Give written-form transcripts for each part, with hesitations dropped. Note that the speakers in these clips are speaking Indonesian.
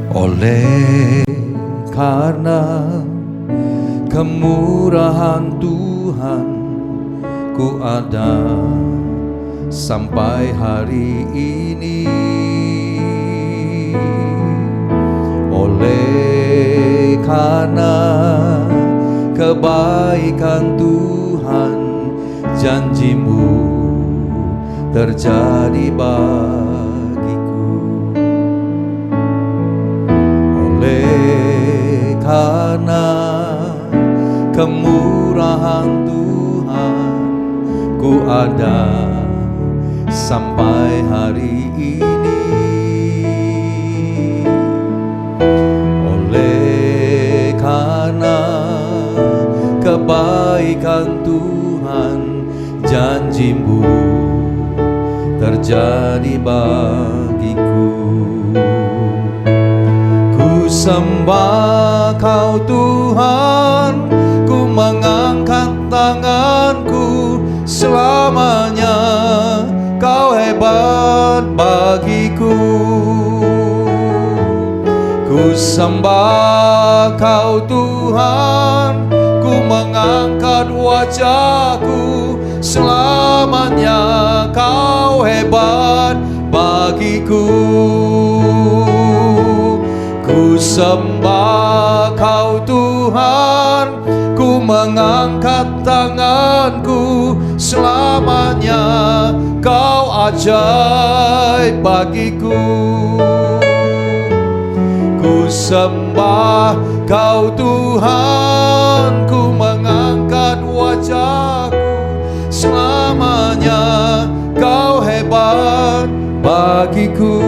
Oleh karena kemurahan Tuhan, ku ada sampai hari ini. Oleh karena kebaikan Tuhan, janjimu terjadi bagiku. Oleh karena kemurahan Tuhan, ku ada sampai hari ini. Oleh karena kebaikan Tuhan, janjimu terjadi bagiku. Ku sembah Kau Tuhan, ku mengangkat tanganku, selamanya Kau hebat bagiku. Ku sembah Kau Tuhan, ku mengangkat wajahku, selamanya Kau hebat bagiku. Ku sembah Kau Tuhan, ku mengangkat tanganku, selamanya Kau ajaib bagiku. Ku sembah Kau Tuhan, ku mengangkat wajahku, selamanya Kau hebat bagiku.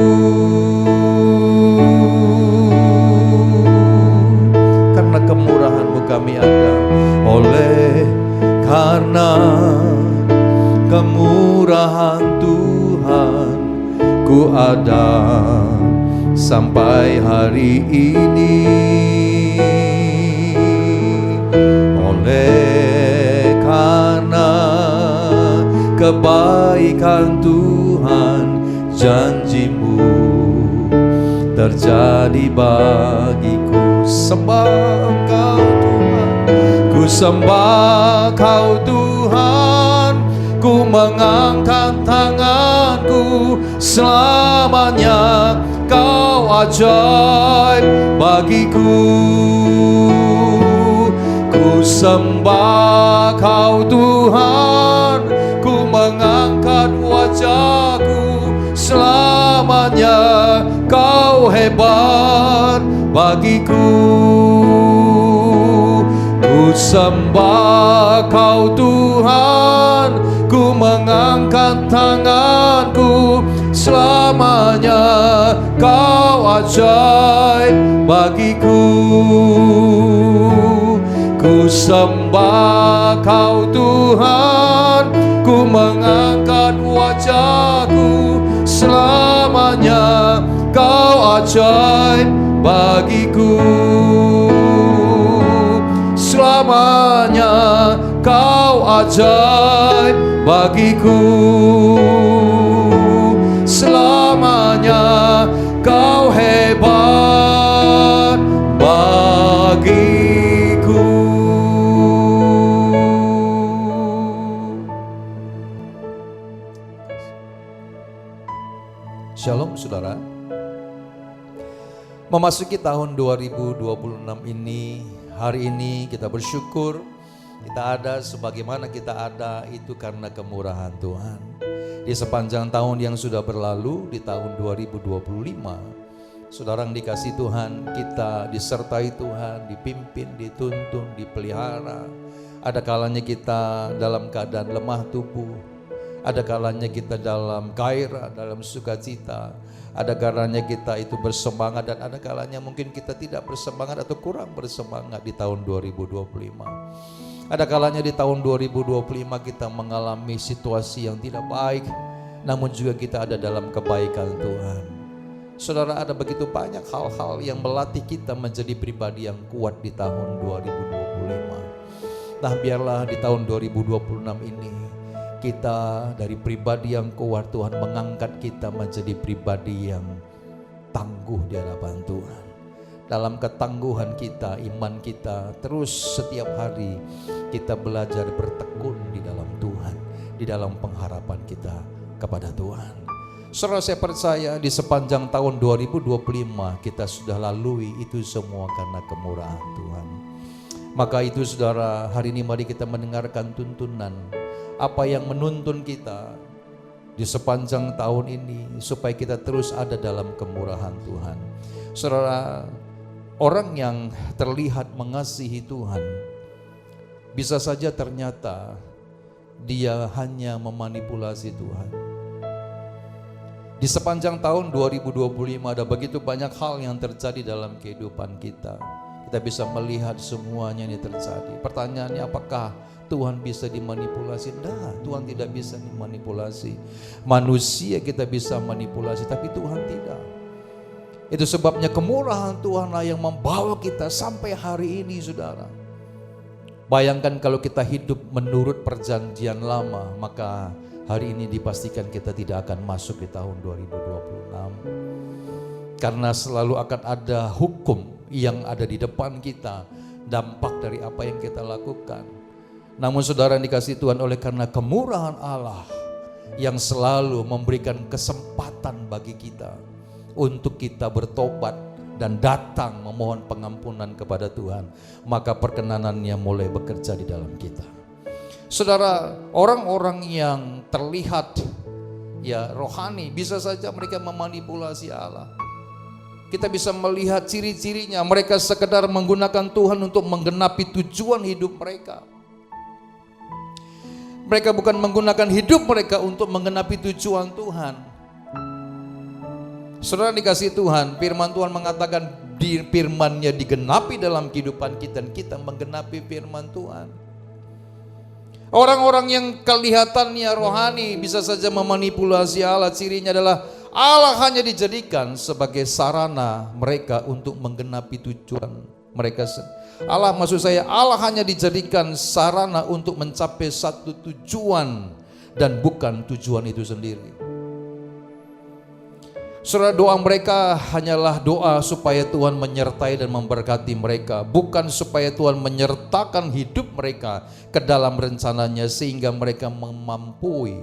Karena kemurahan-Mu kami ada. Oleh karena kemurahan Tuhan, ku ada sampai hari ini. Oleh karena kebaikan Tuhan, janjimu terjadi bagiku. Sembah Engkau Tuhan, ku sembah Kau Tuhan, ku mengangkat tanganku, selamanya Kau ajaib bagiku. Ku sembah Kau Tuhan, ku mengangkat wajahku, selamanya Kau hebat bagiku. Ku sembah Kau Tuhan, ku mengangkat tanganku, selamanya Kau ajaib bagiku. Ku sembah Kau Tuhan, ku mengangkat wajahku, selamanya Kau ajaib bagiku. Selamanya Kau ajaib bagiku. Selamanya Kau hebat bagiku. Shalom saudara. Memasuki tahun 2026 ini, hari ini kita bersyukur kita ada sebagaimana kita ada itu karena kemurahan Tuhan. Di sepanjang tahun yang sudah berlalu, di tahun 2025, saudara yang dikasih Tuhan, kita disertai Tuhan, dipimpin, dituntun, dipelihara. Ada kalanya kita dalam keadaan lemah tubuh, ada kalanya kita dalam gairah, dalam sukacita, ada kalanya kita itu bersemangat, dan ada kalanya mungkin kita tidak bersemangat atau kurang bersemangat di tahun 2025. Ada kalanya di tahun 2025 kita mengalami situasi yang tidak baik, namun juga kita ada dalam kebaikan Tuhan. Saudara, ada begitu banyak hal-hal yang melatih kita menjadi pribadi yang kuat di tahun 2025. Nah, biarlah di tahun 2026 ini kita dari pribadi yang kuat, Tuhan mengangkat kita menjadi pribadi yang tangguh di hadapan Tuhan. dalam ketangguhan kita, iman kita. Terus setiap hari kita belajar bertekun di dalam Tuhan, di dalam pengharapan kita kepada Tuhan. Saudara, saya percaya di sepanjang tahun 2025 kita sudah lalui itu semua karena kemurahan Tuhan. Maka itu saudara, hari ini mari kita mendengarkan tuntunan apa yang menuntun kita di sepanjang tahun ini supaya kita terus ada dalam kemurahan Tuhan. Saudara, orang yang terlihat mengasihi Tuhan bisa saja ternyata dia hanya memanipulasi Tuhan. Di sepanjang tahun 2025 ada begitu banyak hal yang terjadi dalam kehidupan kita. Kita bisa melihat semuanya ini terjadi. Pertanyaannya, apakah Tuhan bisa dimanipulasi? Tidak, Tuhan tidak bisa dimanipulasi. Manusia kita bisa manipulasi, tapi Tuhan tidak. Itu sebabnya kemurahan Tuhanlah yang membawa kita sampai hari ini, saudara. Bayangkan kalau kita hidup menurut perjanjian lama, maka hari ini dipastikan kita tidak akan masuk di tahun 2026. Karena selalu akan ada hukum yang ada di depan kita, dampak dari apa yang kita lakukan. Namun saudara yang dikasihi Tuhan, oleh karena kemurahan Allah yang selalu memberikan kesempatan bagi kita untuk kita bertobat dan datang memohon pengampunan kepada Tuhan, maka perkenanannya mulai bekerja di dalam kita. Saudara, orang-orang yang terlihat ya rohani bisa saja mereka memanipulasi Allah. Kita bisa melihat ciri-cirinya, mereka sekedar menggunakan Tuhan untuk menggenapi tujuan hidup mereka. Mereka bukan menggunakan hidup mereka untuk menggenapi tujuan Tuhan. Saudara dikasihi Tuhan, firman Tuhan mengatakan firman-Nya digenapi dalam kehidupan kita dan kita menggenapi firman Tuhan. Orang-orang yang kelihatannya rohani bisa saja memanipulasi Allah. Cirinya adalah Allah hanya dijadikan sebagai sarana mereka untuk menggenapi tujuan mereka. Allah hanya dijadikan sarana untuk mencapai satu tujuan dan bukan tujuan itu sendiri. Saudara, doa mereka hanyalah doa supaya Tuhan menyertai dan memberkati mereka, bukan supaya Tuhan menyertakan hidup mereka ke dalam rencananya sehingga mereka mampu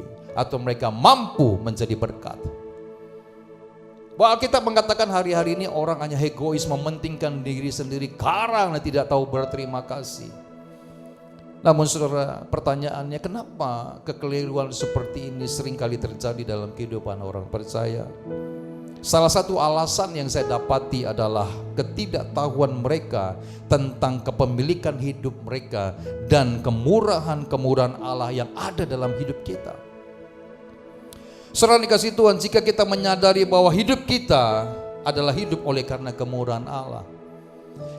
menjadi berkat. Bahwa kita mengatakan hari-hari ini orang hanya egois, mementingkan diri sendiri karena tidak tahu berterima kasih. Namun saudara, pertanyaannya, kenapa kekeliruan seperti ini seringkali terjadi dalam kehidupan orang percaya? Salah satu alasan yang saya dapati adalah ketidaktahuan mereka tentang kepemilikan hidup mereka dan kemurahan-kemurahan Allah yang ada dalam hidup kita. Saudara dikasihi Tuhan, jika kita menyadari bahwa hidup kita adalah hidup oleh karena kemurahan Allah,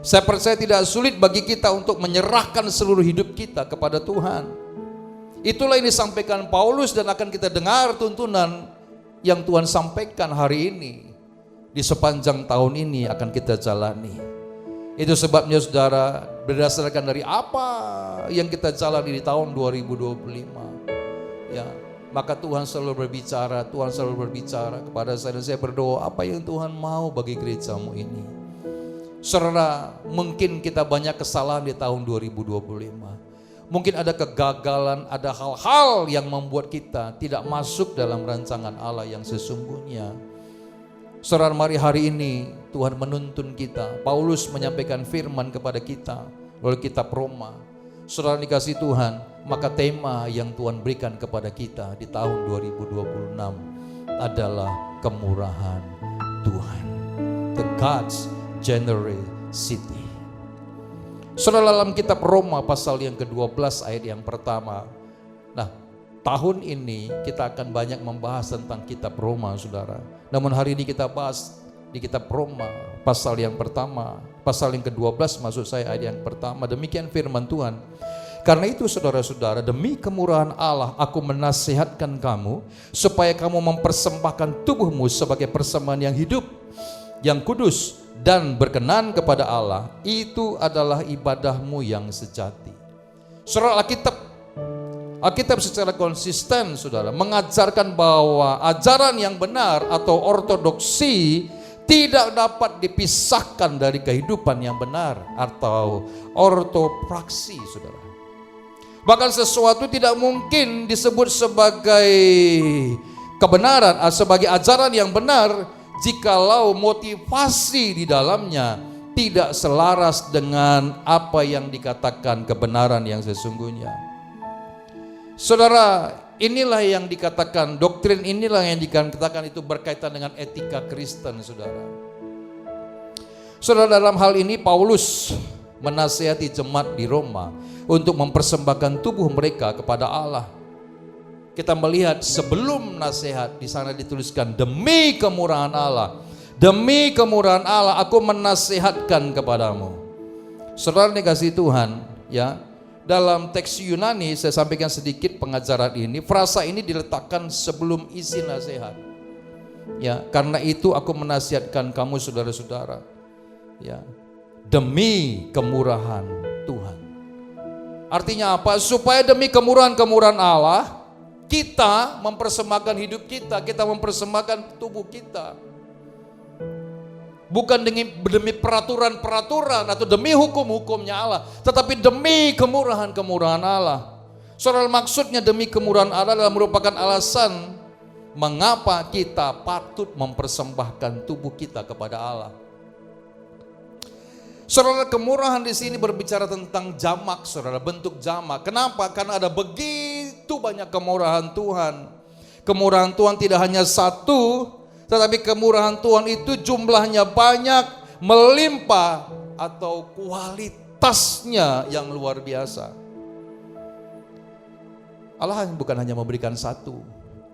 saya percaya tidak sulit bagi kita untuk menyerahkan seluruh hidup kita kepada Tuhan. Itulah yang disampaikan Paulus dan akan kita dengar tuntunan yang Tuhan sampaikan hari ini. Di sepanjang tahun ini akan kita jalani. Itu sebabnya saudara, berdasarkan dari apa yang kita jalani di tahun 2025, ya, maka Tuhan selalu berbicara kepada saya, dan saya berdoa apa yang Tuhan mau bagi gerejamu ini. Saudara, mungkin kita banyak kesalahan di tahun 2025. Mungkin ada kegagalan, ada hal-hal yang membuat kita tidak masuk dalam rancangan Allah yang sesungguhnya. Saudara, mari hari ini Tuhan menuntun kita. Paulus menyampaikan firman kepada kita melalui kitab Roma. Saudara dikasihi Tuhan, maka tema yang Tuhan berikan kepada kita di tahun 2026 adalah kemurahan Tuhan. The God's generosity. Saudara, dalam kitab Roma pasal yang ke-12 ayat yang pertama. Nah, tahun ini kita akan banyak membahas tentang kitab Roma, saudara. Namun hari ini kita bahas di kitab Roma pasal yang pertama, pasal yang ke-12 maksud saya, ayat yang pertama. Demikian firman Tuhan. Karena itu saudara-saudara, demi kemurahan Allah aku menasihatkan kamu supaya kamu mempersembahkan tubuhmu sebagai persembahan yang hidup, yang kudus dan berkenan kepada Allah. Itu adalah ibadahmu yang sejati. Saudara, Alkitab secara konsisten saudara mengajarkan bahwa ajaran yang benar atau ortodoksi tidak dapat dipisahkan dari kehidupan yang benar atau ortopraksi, saudara. Bahkan sesuatu tidak mungkin disebut sebagai kebenaran, sebagai ajaran yang benar, jikalau motivasi di dalamnya tidak selaras dengan apa yang dikatakan kebenaran yang sesungguhnya. Saudara, inilah yang dikatakan, doktrin inilah yang dikatakan itu berkaitan dengan etika Kristen, saudara. Saudara, dalam hal ini Paulus menasihati jemaat di Roma untuk mempersembahkan tubuh mereka kepada Allah. Kita melihat sebelum nasihat di sana dituliskan, demi kemurahan Allah, demi kemurahan Allah aku menasihatkan kepadamu. Saudara dikasih Tuhan, ya. Dalam teks Yunani saya sampaikan sedikit pengajaran ini. Frasa ini diletakkan sebelum isi nasihat. Ya, karena itu aku menasihatkan kamu saudara-saudara. Ya, demi kemurahan Tuhan. Artinya apa? Supaya demi kemurahan Allah, kita mempersembahkan hidup kita, kita mempersembahkan tubuh kita. Bukan demi peraturan-peraturan atau demi hukum-hukumnya Allah, tetapi demi kemurahan Allah. Saudara, maksudnya demi kemurahan Allah adalah merupakan alasan mengapa kita patut mempersembahkan tubuh kita kepada Allah. Saudara, kemurahan di sini berbicara tentang jamak, saudara, bentuk jamak. Kenapa? Karena ada begitu banyak kemurahan Tuhan. Kemurahan Tuhan tidak hanya satu, tetapi kemurahan Tuhan itu jumlahnya banyak, melimpah, atau kualitasnya yang luar biasa. Allah bukan hanya memberikan satu,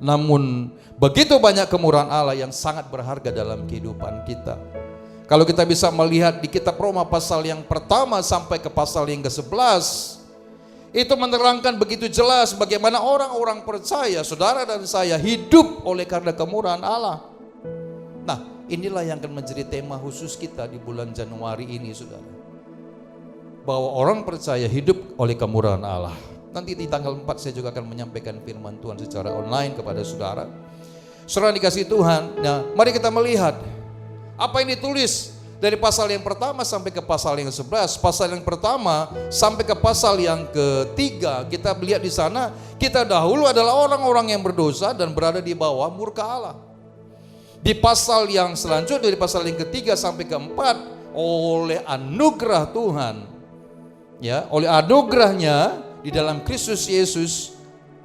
namun begitu banyak kemurahan Allah yang sangat berharga dalam kehidupan kita. Kalau kita bisa melihat di kitab Roma pasal yang pertama sampai ke pasal yang ke-11, itu menerangkan begitu jelas bagaimana orang-orang percaya, saudara dan saya, hidup oleh karena kemurahan Allah. Nah, inilah yang akan menjadi tema khusus kita di bulan Januari ini, saudara. Bahwa orang percaya hidup oleh kemurahan Allah. Nanti di tanggal 4 saya juga akan menyampaikan firman Tuhan secara online kepada saudara. Saudara dikasih Tuhan, nah mari kita melihat apa yang ditulis dari pasal yang pertama sampai ke pasal yang 11. Pasal yang pertama sampai ke pasal yang ketiga, kita lihat di sana, kita dahulu adalah orang-orang yang berdosa dan berada di bawah murka Allah. Di pasal yang selanjutnya, dari pasal yang ketiga sampai keempat, oleh anugerah Tuhan, ya, oleh anugerahnya di dalam Kristus Yesus,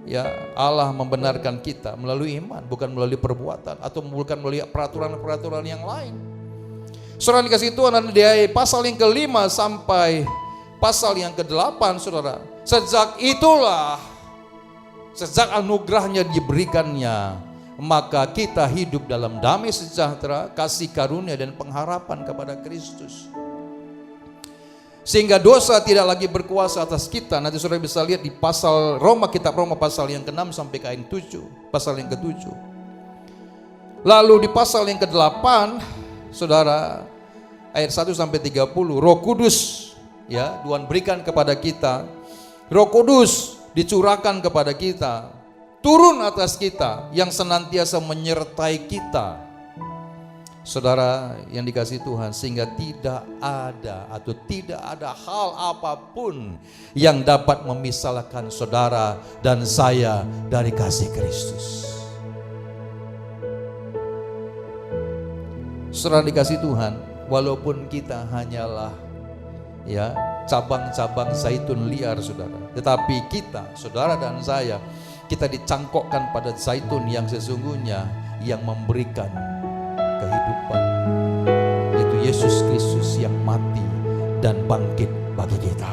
ya, Allah membenarkan kita melalui iman, bukan melalui perbuatan atau bukan melalui peraturan-peraturan yang lain. Saudara dikasih Tuhan, di pasal yang kelima sampai pasal yang ke-8, saudara, sejak itulah, sejak anugerahnya diberikannya, maka kita hidup dalam damai sejahtera, kasih karunia dan pengharapan kepada Kristus. Sehingga dosa tidak lagi berkuasa atas kita. Nanti saudara bisa lihat di pasal Roma, kitab Roma pasal yang ke-6 sampai ke ayat 7, pasal yang ke-7. Lalu di pasal yang ke-8, saudara, ayat 1 sampai 30, Roh Kudus, ya, Tuhan berikan kepada kita. Roh Kudus dicurahkan kepada kita, turun atas kita, yang senantiasa menyertai kita, saudara yang dikasih Tuhan, sehingga tidak ada hal apapun yang dapat memisahkan saudara dan saya dari kasih Kristus. Saudara dikasih Tuhan, walaupun kita hanyalah, ya, cabang-cabang zaitun liar, saudara, tetapi kita, saudara dan saya, kita dicangkokkan pada zaitun yang sesungguhnya, yang memberikan kehidupan, yaitu Yesus Kristus yang mati dan bangkit bagi kita.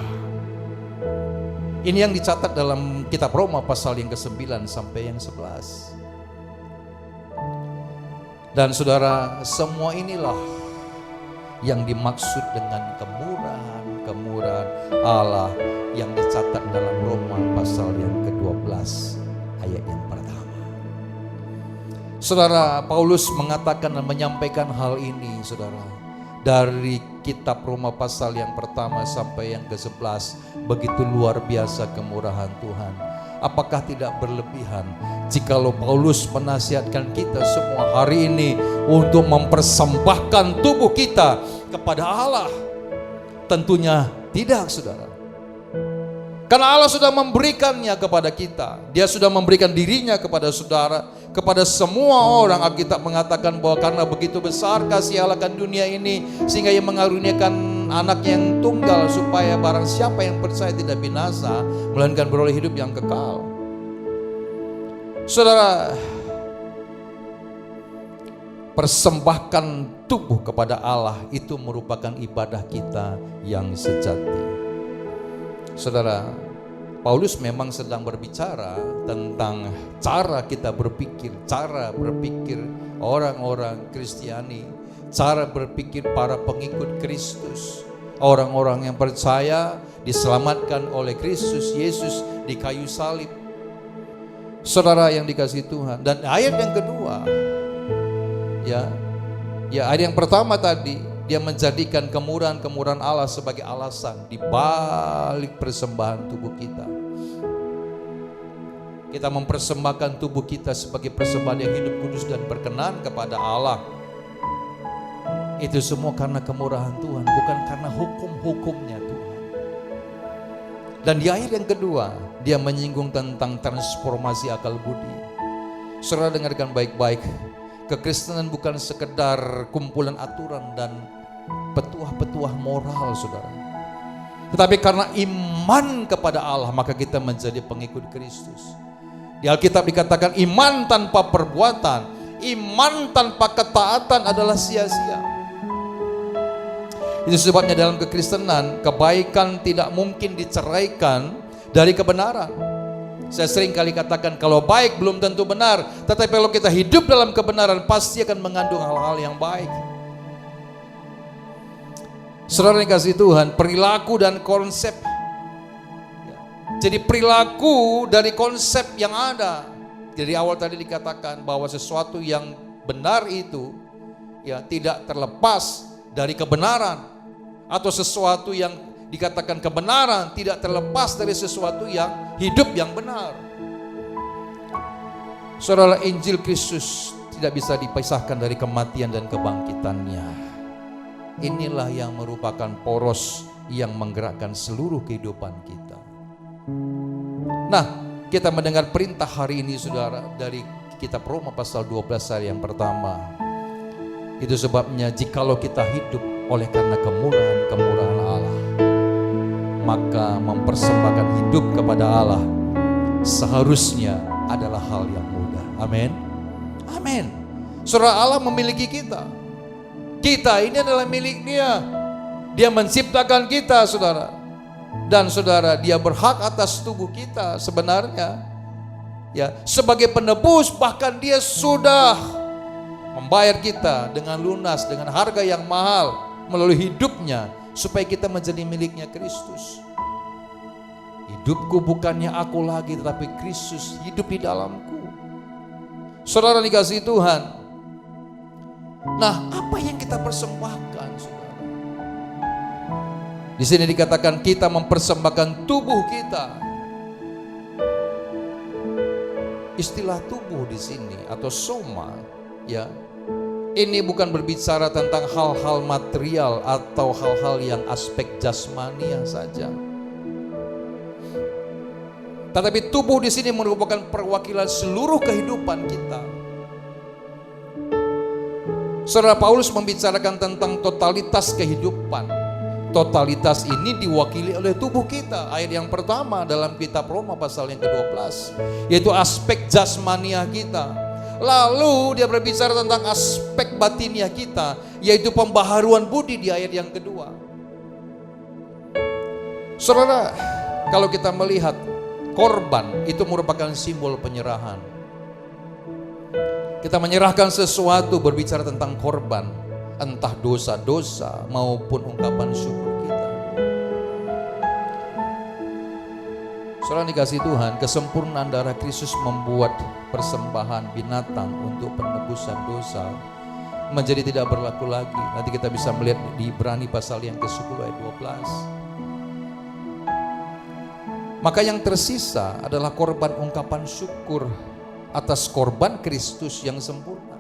Ini yang dicatat dalam kitab Roma pasal yang ke-9 sampai yang 11. Dan saudara, semua inilah yang dimaksud dengan kemurahan Allah yang dicatat dalam Roma pasal yang ke-12 ayat yang pertama. Saudara, Paulus mengatakan dan menyampaikan hal ini, saudara, dari kitab Roma pasal yang pertama sampai yang ke-11. Begitu luar biasa kemurahan Tuhan. Apakah tidak berlebihan jikalau Paulus menasihatkan kita semua hari ini untuk mempersembahkan tubuh kita kepada Allah? Tentunya tidak, saudara. Karena Allah sudah memberikannya kepada kita. Dia sudah memberikan dirinya kepada saudara, kepada semua orang. Alkitab mengatakan bahwa karena begitu besar kasih Allah akan dunia ini, sehingga Ia mengaruniakan anaknya yang tunggal, supaya barang siapa yang percaya tidak binasa, melainkan beroleh hidup yang kekal. Saudara, persembahkan tubuh kepada Allah itu merupakan ibadah kita yang sejati. Saudara, Paulus memang sedang berbicara tentang cara kita berpikir, cara berpikir orang-orang Kristiani, cara berpikir para pengikut Kristus, orang-orang yang percaya diselamatkan oleh Kristus Yesus di kayu salib. Saudara yang dikasihi Tuhan, dan ayat yang kedua, ya ayat yang pertama tadi, dia menjadikan kemurahan-kemurahan Allah sebagai alasan di balik persembahan tubuh kita. Kita mempersembahkan tubuh kita sebagai persembahan yang hidup, kudus dan berkenan kepada Allah. Itu semua karena kemurahan Tuhan, bukan karena hukum-hukumnya Tuhan. Dan di ayat yang kedua, dia menyinggung tentang transformasi akal budi. Saudara dengarkan baik-baik. Kekristenan bukan sekedar kumpulan aturan dan petuah-petuah moral, saudara. Tetapi karena iman kepada Allah, maka kita menjadi pengikut Kristus. Di Alkitab dikatakan iman tanpa perbuatan, iman tanpa ketaatan adalah sia-sia. Itu sebabnya dalam kekristenan, kebaikan tidak mungkin diceraikan dari kebenaran. Saya sering kali katakan, kalau baik belum tentu benar, tetapi kalau kita hidup dalam kebenaran, pasti akan mengandung hal-hal yang baik. Saudara yang kasih Tuhan, perilaku dan konsep. Jadi perilaku dari konsep yang ada. Dari awal tadi dikatakan bahwa sesuatu yang benar itu ya tidak terlepas dari kebenaran, atau sesuatu yang dikatakan kebenaran tidak terlepas dari sesuatu yang hidup yang benar. Saudara, Injil Kristus tidak bisa dipisahkan dari kematian dan kebangkitannya. Inilah yang merupakan poros yang menggerakkan seluruh kehidupan kita. Nah, kita mendengar perintah hari ini, saudara, dari kitab Roma pasal 12 ayat yang pertama. Itu sebabnya jikalau kita hidup oleh karena kemurahan-kemurahan Allah, maka mempersembahkan hidup kepada Allah seharusnya adalah hal yang mudah. Amin. Amin. Saudara, Allah memiliki kita. Kita ini adalah milik Dia. Dia menciptakan kita, saudara. Dan saudara, Dia berhak atas tubuh kita sebenarnya. Ya, sebagai penebus, bahkan Dia sudah membayar kita dengan lunas, dengan harga yang mahal melalui hidupnya, supaya kita menjadi miliknya Kristus. Hidupku bukannya aku lagi, tetapi Kristus hidup di dalamku. Saudara dikasihi Tuhan. Nah, apa yang kita persembahkan, saudara? Di sini dikatakan kita mempersembahkan tubuh kita. Istilah tubuh di sini atau soma, ya, ini bukan berbicara tentang hal-hal material atau hal-hal yang aspek jasmania saja. Tetapi tubuh di sini merupakan perwakilan seluruh kehidupan kita. Saudara, Paulus membicarakan tentang totalitas kehidupan. Totalitas ini diwakili oleh tubuh kita. Ayat yang pertama dalam kitab Roma pasal yang ke-12, yaitu aspek jasmania kita. Lalu dia berbicara tentang aspek batiniah kita, yaitu pembaharuan budi di ayat yang kedua. Saudara, kalau kita melihat korban itu merupakan simbol penyerahan. Kita menyerahkan sesuatu, berbicara tentang korban, entah dosa-dosa maupun ungkapan syukur kita. Saudara dikasihi Tuhan, kesempurnaan darah Kristus membuat persembahan binatang untuk penebusan dosa menjadi tidak berlaku lagi. Nanti kita bisa melihat di Ibrani pasal yang ke-10 ayat 12. Maka yang tersisa adalah korban ungkapan syukur atas korban Kristus yang sempurna.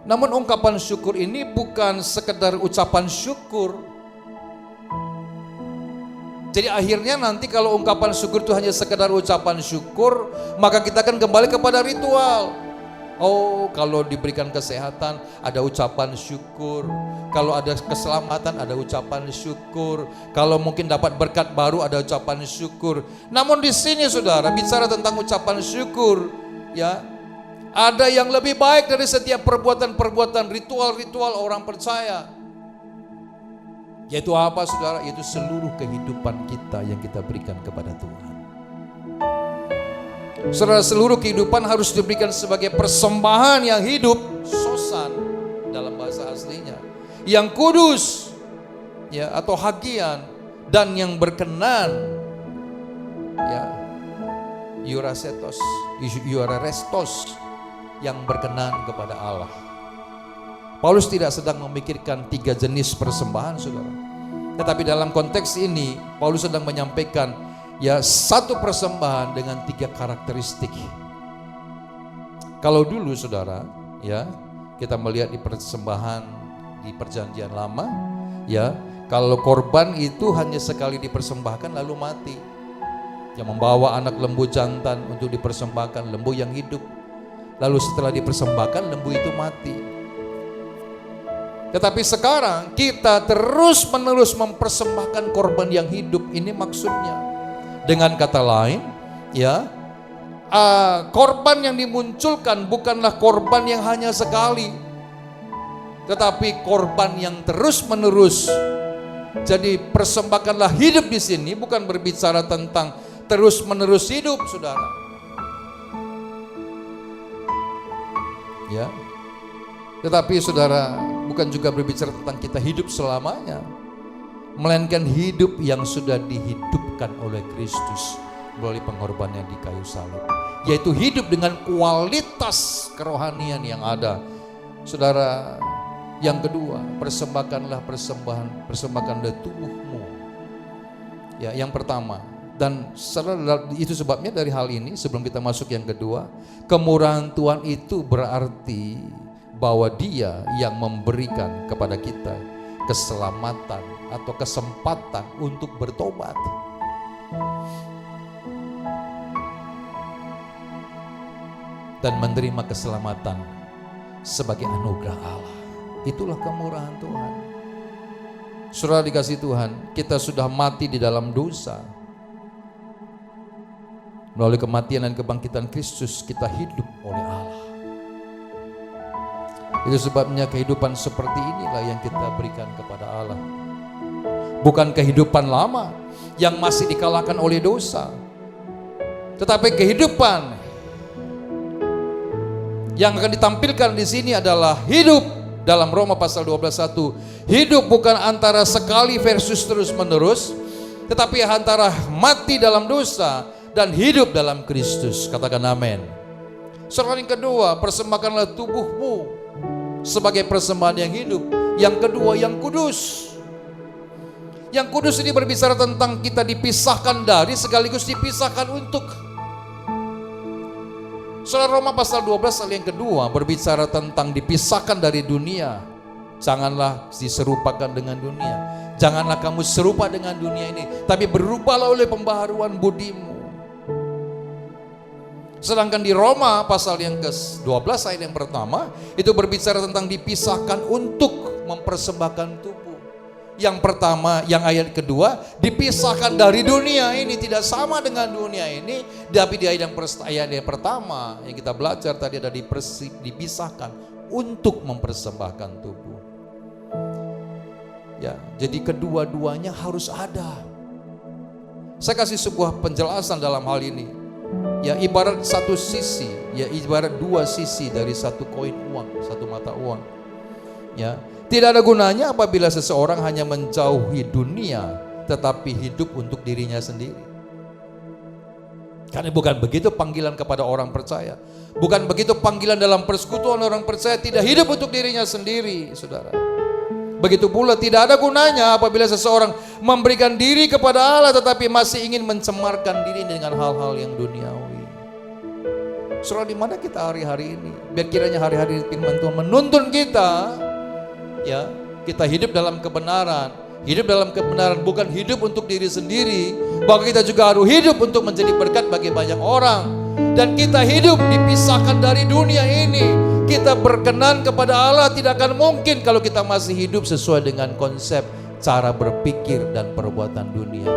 Namun ungkapan syukur ini bukan sekedar ucapan syukur. Jadi akhirnya nanti kalau ungkapan syukur itu hanya sekedar ucapan syukur, maka kita akan kembali kepada ritual. Oh, kalau diberikan kesehatan ada ucapan syukur, kalau ada keselamatan ada ucapan syukur, kalau mungkin dapat berkat baru ada ucapan syukur. Namun di sini saudara bicara tentang ucapan syukur, ya, ada yang lebih baik dari setiap perbuatan-perbuatan ritual-ritual orang percaya. Yaitu apa saudara? Yaitu seluruh kehidupan kita yang kita berikan kepada Tuhan. Saudara, seluruh kehidupan harus diberikan sebagai persembahan yang hidup, sosan dalam bahasa aslinya, yang kudus, ya, atau hagian, dan yang berkenan, ya, euarestos, yang berkenan kepada Allah. Paulus tidak sedang memikirkan 3 jenis persembahan saudara, tetapi dalam konteks ini Paulus sedang menyampaikan, ya, satu persembahan dengan 3 karakteristik. Kalau dulu saudara, ya, kita melihat di persembahan di perjanjian lama, ya, kalau korban itu hanya sekali dipersembahkan lalu mati. Yang membawa anak lembu jantan untuk dipersembahkan, lembu yang hidup. Lalu setelah dipersembahkan lembu itu mati. Tetapi sekarang kita terus-menerus mempersembahkan korban yang hidup. Ini maksudnya. Dengan kata lain, ya, korban yang dimunculkan bukanlah korban yang hanya sekali, tetapi korban yang terus-menerus. Jadi persembahkanlah hidup di sini bukan berbicara tentang terus-menerus hidup, saudara. Ya. Tetapi saudara, bukan juga berbicara tentang kita hidup selamanya, melainkan hidup yang sudah dihidupkan oleh Kristus melalui pengorbanannya di kayu salib, yaitu hidup dengan kualitas kerohanian yang ada. Saudara, yang kedua, persembahkanlah tubuhmu. Ya, yang pertama, dan saudara, itu sebabnya dari hal ini sebelum kita masuk yang kedua, kemurahan Tuhan itu berarti bahwa Dia yang memberikan kepada kita keselamatan atau kesempatan untuk bertobat. Dan menerima keselamatan sebagai anugerah Allah. Itulah kemurahan Tuhan. Saudara dikasih Tuhan, kita sudah mati di dalam dosa. Melalui kematian dan kebangkitan Kristus kita hidup oleh Allah. Itu sebabnya kehidupan seperti inilah yang kita berikan kepada Allah. Bukan kehidupan lama yang masih dikalahkan oleh dosa, tetapi kehidupan yang akan ditampilkan di sini adalah hidup dalam Roma pasal 12:1. Hidup bukan antara sekali versus terus menerus, tetapi antara mati dalam dosa dan hidup dalam Kristus. Katakan amin. Saudara, yang kedua, persembahkanlah tubuhmu sebagai persembahan yang hidup. Yang kedua, yang kudus. Yang kudus ini berbicara tentang kita dipisahkan dari sekaligus dipisahkan untuk. Saudara, Roma pasal 12 ayat yang kedua berbicara tentang dipisahkan dari dunia. Janganlah diserupakan dengan dunia. Janganlah kamu serupa dengan dunia ini, tapi berubahlah oleh pembaharuan budimu. Sedangkan di Roma pasal yang ke-12 ayat yang pertama itu berbicara tentang dipisahkan untuk mempersembahkan tubuh. Yang pertama, yang ayat kedua, dipisahkan dari dunia ini, tidak sama dengan dunia ini. Tapi di ayat yang pertama yang kita belajar tadi ada dipisahkan untuk mempersembahkan tubuh. Ya, jadi kedua-duanya harus ada. Saya kasih sebuah penjelasan dalam hal ini. Ya, ibarat satu sisi, ya ibarat dua sisi dari satu koin uang, satu mata uang. Ya, tidak ada gunanya apabila seseorang hanya menjauhi dunia tetapi hidup untuk dirinya sendiri. Karena bukan begitu panggilan kepada orang percaya. Bukan begitu panggilan dalam persekutuan orang percaya, tidak hidup untuk dirinya sendiri, saudara. Begitu pula tidak ada gunanya apabila seseorang memberikan diri kepada Allah tetapi masih ingin mencemarkan diri dengan hal-hal yang duniawi. Saudara, di mana kita hari-hari ini? Biar kiranya hari-hari firman Tuhan menuntun kita, ya, kita hidup dalam kebenaran. Hidup dalam kebenaran bukan hidup untuk diri sendiri, bahkan kita juga harus hidup untuk menjadi berkat bagi banyak orang. Dan kita hidup dipisahkan dari dunia ini. Kita berkenan kepada Allah tidak akan mungkin kalau kita masih hidup sesuai dengan konsep, cara berpikir dan perbuatan dunia.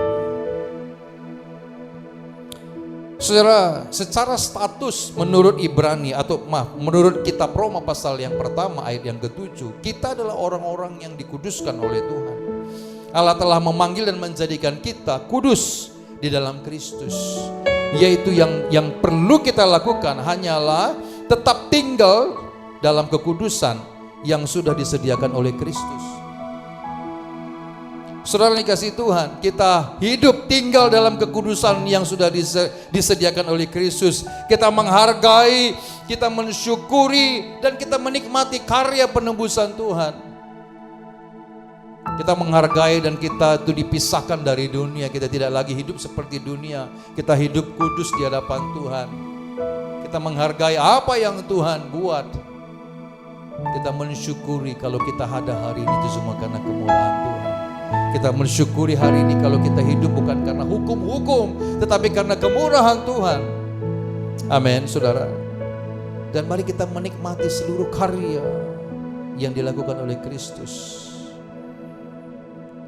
Saudara, secara status menurut Ibrani menurut kitab Roma pasal yang pertama ayat yang ke-7, kita adalah orang-orang yang dikuduskan oleh Tuhan. Allah telah memanggil dan menjadikan kita kudus di dalam Kristus. Yaitu yang perlu kita lakukan hanyalah tetap tinggal dalam kekudusan yang sudah disediakan oleh Kristus. Saudara dikasih Tuhan, kita hidup tinggal dalam kekudusan yang sudah disediakan oleh Kristus. Kita menghargai, kita mensyukuri, dan kita menikmati karya penebusan Tuhan. Kita menghargai dan kita itu dipisahkan dari dunia. Kita tidak lagi hidup seperti dunia. Kita hidup kudus di hadapan Tuhan. Kita menghargai apa yang Tuhan buat. Kita mensyukuri kalau kita ada hari ini itu semua karena kemurahan Tuhan. Kita mensyukuri hari ini kalau kita hidup bukan karena hukum-hukum, tetapi karena kemurahan Tuhan. Amin, saudara. Dan mari kita menikmati seluruh karya yang dilakukan oleh Kristus.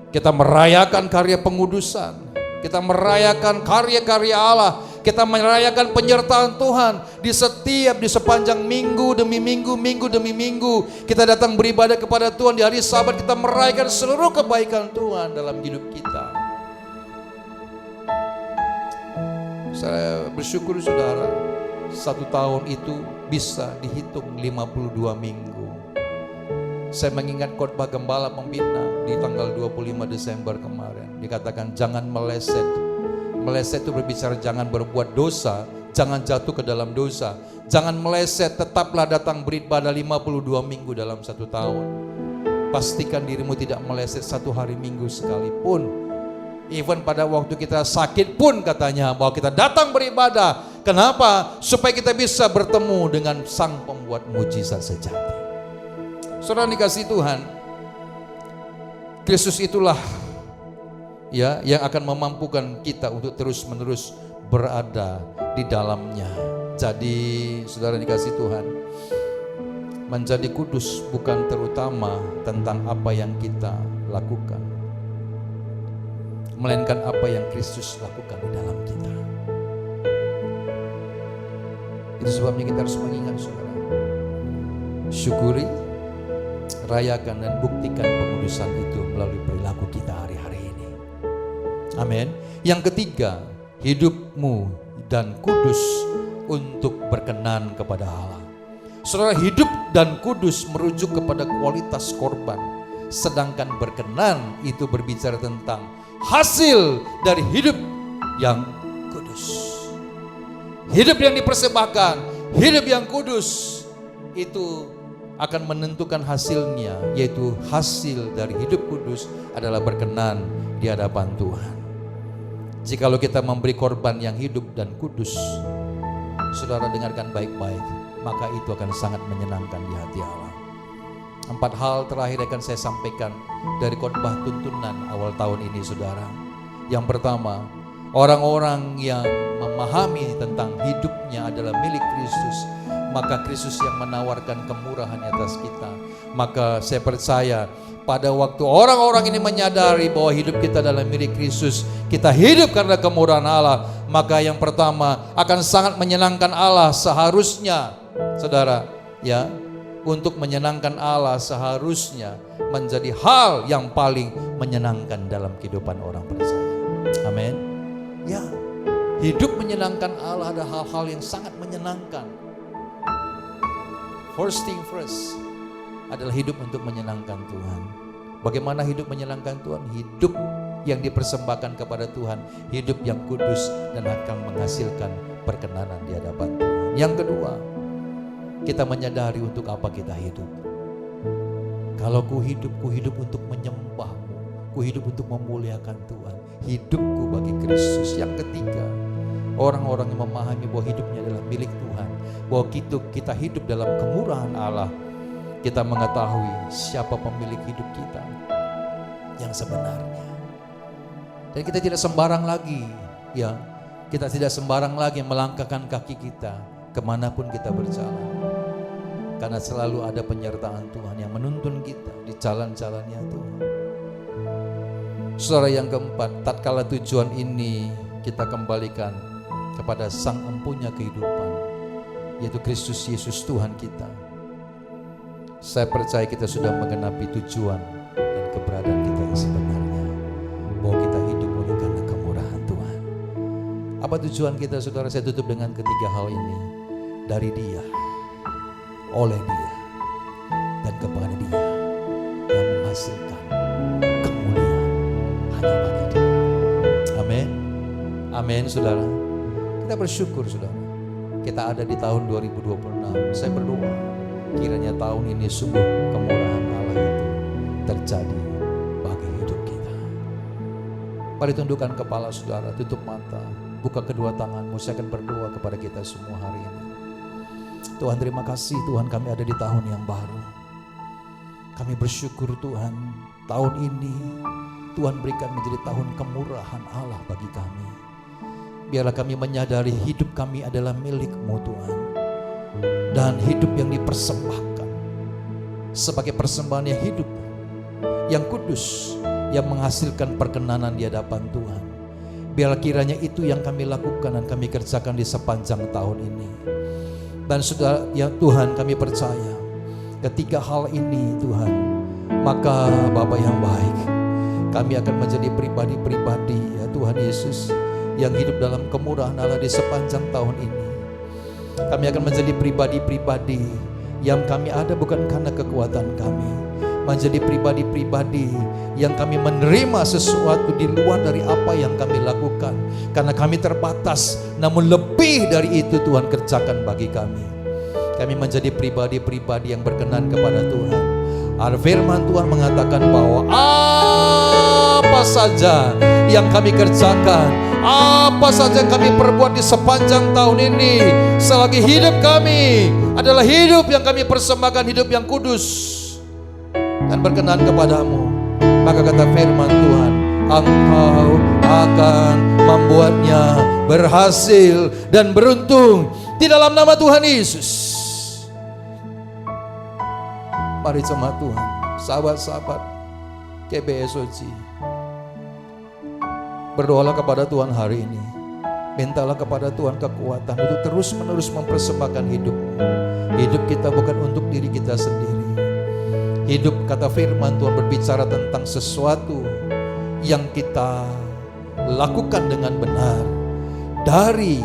Kita merayakan karya pengudusan, kita merayakan karya-karya Allah, kita merayakan penyertaan Tuhan di sepanjang minggu demi minggu, minggu demi minggu. Kita datang beribadah kepada Tuhan di hari Sabat, kita merayakan seluruh kebaikan Tuhan dalam hidup kita. Saya bersyukur saudara, 1 tahun itu bisa dihitung 52 minggu. Saya mengingat khotbah gembala pembina di tanggal 25 Desember kemarin. Dikatakan jangan meleset. Meleset itu berbicara jangan berbuat dosa, jangan jatuh ke dalam dosa. Jangan meleset, tetaplah datang beribadah 52 minggu dalam 1 tahun. Pastikan dirimu tidak meleset 1 hari minggu sekalipun. Even pada waktu kita sakit pun katanya bahwa kita datang beribadah. Kenapa? Supaya kita bisa bertemu dengan Sang Pembuat mujizat sejati. Saudara dikasih Tuhan, Kristus itulah ya yang akan memampukan kita untuk terus-menerus berada di dalamnya. Jadi saudara dikasih Tuhan, menjadi kudus bukan terutama tentang apa yang kita lakukan, melainkan apa yang Kristus lakukan di dalam kita. Itu sebabnya kita harus mengingat saudara, syukuri, rayakan dan buktikan pengudusan itu melalui perilaku kita hari-hari ini. Amin. Yang ketiga, hidupmu dan kudus untuk berkenan kepada Allah. Saudara, hidup dan kudus merujuk kepada kualitas korban. Sedangkan berkenan itu berbicara tentang hasil dari hidup yang kudus. Hidup yang dipersembahkan, hidup yang kudus itu akan menentukan hasilnya, yaitu hasil dari hidup kudus adalah berkenan di hadapan Tuhan. Jikalau kita memberi korban yang hidup dan kudus, saudara dengarkan baik-baik, maka itu akan sangat menyenangkan di hati Allah. 4 hal terakhir akan saya sampaikan dari khotbah tuntunan awal tahun ini saudara. Yang pertama, orang-orang yang memahami tentang hidupnya adalah milik Kristus, maka Kristus yang menawarkan kemurahan atas kita. Maka saya percaya pada waktu orang-orang ini menyadari bahwa hidup kita adalah milik Kristus, kita hidup karena kemurahan Allah, maka yang pertama akan sangat menyenangkan Allah seharusnya. Saudara, ya, untuk menyenangkan Allah seharusnya menjadi hal yang paling menyenangkan dalam kehidupan orang percaya. Amin. Ya, hidup menyenangkan Allah ada hal-hal yang sangat menyenangkan. First thing first adalah hidup untuk menyenangkan Tuhan. Bagaimana hidup menyenangkan Tuhan? Hidup yang dipersembahkan kepada Tuhan, hidup yang kudus dan akan menghasilkan perkenanan di hadapan Tuhan. Yang kedua, kita menyadari untuk apa kita hidup. Kalau ku hidup untuk menyembah-Mu, ku hidup untuk memuliakan Tuhan. Hidupku bagi Kristus. Yang ketiga, orang-orang yang memahami bahwa hidupnya adalah milik Tuhan, bahwa kita hidup dalam kemurahan Allah. Kita mengetahui siapa pemilik hidup kita yang sebenarnya. Dan kita tidak sembarang lagi, ya, kita tidak sembarang lagi melangkahkan kaki kita kemanapun kita berjalan, karena selalu ada penyertaan Tuhan yang menuntun kita di jalan-jalannya Tuhan. Saudara, yang keempat, tatkala tujuan ini kita kembalikan kepada Sang Empunya kehidupan, yaitu Kristus Yesus Tuhan kita, saya percaya kita sudah mengenapi tujuan dan keberadaan kita yang sebenarnya, bahwa kita hidup oleh karena kemurahan Tuhan. Apa tujuan kita, saudara? Saya tutup dengan ketiga hal ini. Dari Dia, oleh Dia, dan kepada Dia, yang menghasilkan kemuliaan hanya bagi Dia. Amin. Amin, saudara. Kita bersyukur, saudara, kita ada di tahun 2026. Saya berdoa kiranya tahun ini sungguh kemurahan Allah itu terjadi bagi hidup kita. Mari tundukkan kepala saudara, tutup mata, buka kedua tanganmu. Saya akan berdoa kepada kita semua hari ini. Tuhan, terima kasih Tuhan, kami ada di tahun yang baru. Kami bersyukur Tuhan, tahun ini Tuhan berikan menjadi tahun kemurahan Allah bagi kami. Biarlah kami menyadari hidup kami adalah milik-Mu Tuhan, dan hidup yang dipersembahkan sebagai persembahan yang hidup, yang kudus, yang menghasilkan perkenanan di hadapan Tuhan. Biarlah kiranya itu yang kami lakukan dan kami kerjakan di sepanjang tahun ini. Dan saudara, ya Tuhan, kami percaya ketiga hal ini Tuhan, maka Bapa yang baik, kami akan menjadi pribadi-pribadi, ya Tuhan Yesus, yang hidup dalam kemurahan Allah di sepanjang tahun ini. Kami akan menjadi pribadi-pribadi yang kami ada bukan karena kekuatan kami, menjadi pribadi-pribadi yang kami menerima sesuatu di luar dari apa yang kami lakukan, karena kami terbatas, namun lebih dari itu Tuhan kerjakan bagi kami. Kami menjadi pribadi-pribadi yang berkenan kepada Tuhan. Firman Tuhan mengatakan bahwa apa saja yang kami kerjakan, apa saja yang kami perbuat di sepanjang tahun ini, selagi hidup kami adalah hidup yang kami persembahkan, hidup yang kudus dan berkenan kepadamu, maka kata firman Tuhan, Engkau akan membuatnya berhasil dan beruntung di dalam nama Tuhan Yesus. Mari jemaat Tuhan, sahabat-sahabat KBSOG, berdoalah kepada Tuhan hari ini. Mintalah kepada Tuhan kekuatan untuk terus-menerus mempersembahkan hidupmu. Hidup kita bukan untuk diri kita sendiri. Hidup, kata firman Tuhan, berbicara tentang sesuatu yang kita lakukan dengan benar dari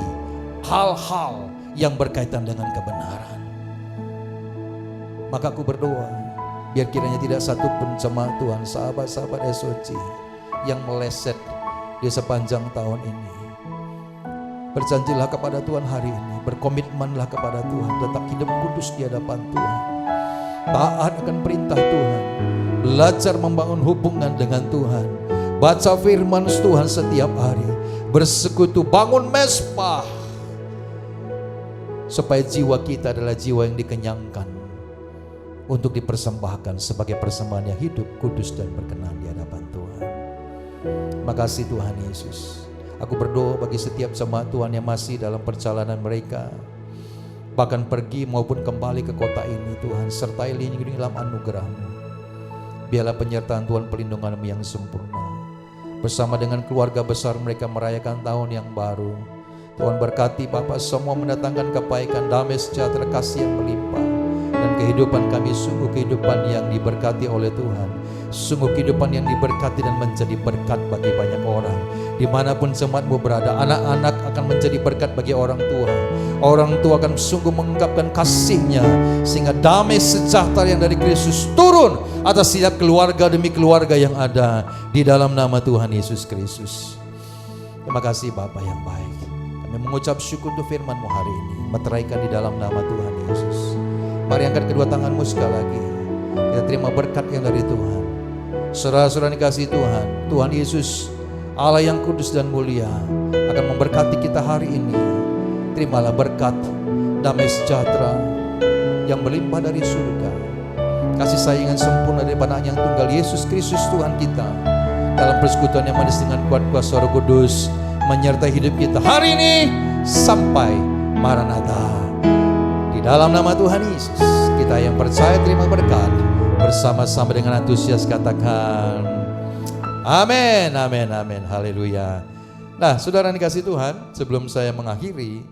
hal-hal yang berkaitan dengan kebenaran. Maka aku berdoa, biar kiranya tidak satu pun jemaat Tuhan, sahabat-sahabat SOG, yang meleset di sepanjang tahun ini. Berjanjilah kepada Tuhan hari ini, berkomitmenlah kepada Tuhan, tetap hidup kudus di hadapan Tuhan, taat akan perintah Tuhan, belajar membangun hubungan dengan Tuhan, baca firman Tuhan setiap hari, bersekutu, bangun mezbah, supaya jiwa kita adalah jiwa yang dikenyangkan untuk dipersembahkan sebagai persembahan yang hidup, kudus, dan berkenan di hadapan Tuhan. Makasih Tuhan Yesus. Aku berdoa bagi setiap jemaat Tuhan yang masih dalam perjalanan mereka, bahkan pergi maupun kembali ke kota ini Tuhan, sertai lindungi dalam anugerah-Mu. Biarlah penyertaan Tuhan, perlindungan-Mu yang sempurna, bersama dengan keluarga besar mereka merayakan tahun yang baru. Tuhan berkati Bapa semua, mendatangkan kebaikan, damai, sejahtera, kasih yang melimpah. Dan kehidupan kami sungguh kehidupan yang diberkati oleh Tuhan, sungguh kehidupan yang diberkati dan menjadi berkat bagi banyak orang. Dimanapun jemaat-Mu berada, anak-anak akan menjadi berkat bagi orang tua. Orang tua akan sungguh mengungkapkan kasih-Nya, sehingga damai sejahtera yang dari Kristus turun atas setiap keluarga demi keluarga yang ada di dalam nama Tuhan Yesus Kristus. Terima kasih Bapa yang baik. Kami mengucap syukur untuk firman-Mu hari ini, meteraikan di dalam nama Tuhan Yesus. Mari angkat kedua tanganmu sekali lagi. Kita terima berkat yang dari Tuhan. Saudara-saudara dikasihi Tuhan, Tuhan Yesus, Allah yang kudus dan mulia, akan memberkati kita kita hari ini. Terimalah berkat, damai sejahtera yang melimpah dari surga, kasih sayang yang sempurna dari Anak yang tunggal Yesus Kristus Tuhan kita, dalam persekutuan yang manis dengan kuat kuasa Roh Kudus menyertai hidup kita hari ini sampai Maranatha. Di dalam nama Tuhan Yesus, kita yang percaya terima berkat, bersama-sama dengan antusias katakan amin, amin, amin, haleluya. Nah, saudara dikasih Tuhan, sebelum saya mengakhiri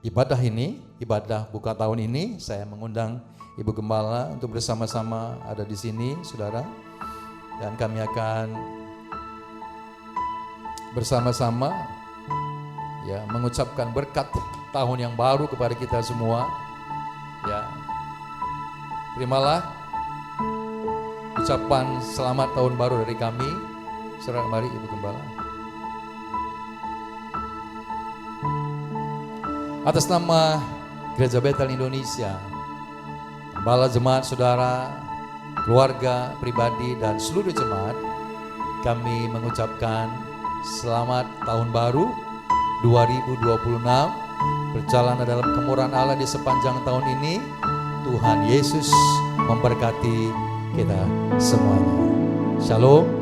ibadah ini, ibadah buka tahun ini, saya mengundang Ibu Gembala untuk bersama-sama ada di sini, saudara. Dan kami akan bersama-sama ya mengucapkan berkat tahun yang baru kepada kita semua. Ya, terimalah ucapan selamat tahun baru dari kami. Saudara, mari Ibu Gembala. Atas nama Gereja Bethel Indonesia, Gembala jemaat saudara, keluarga, pribadi, dan seluruh jemaat, kami mengucapkan selamat tahun baru 2026. Berjalan dalam kemurahan Allah di sepanjang tahun ini. Tuhan Yesus memberkati kita semuanya. Shalom.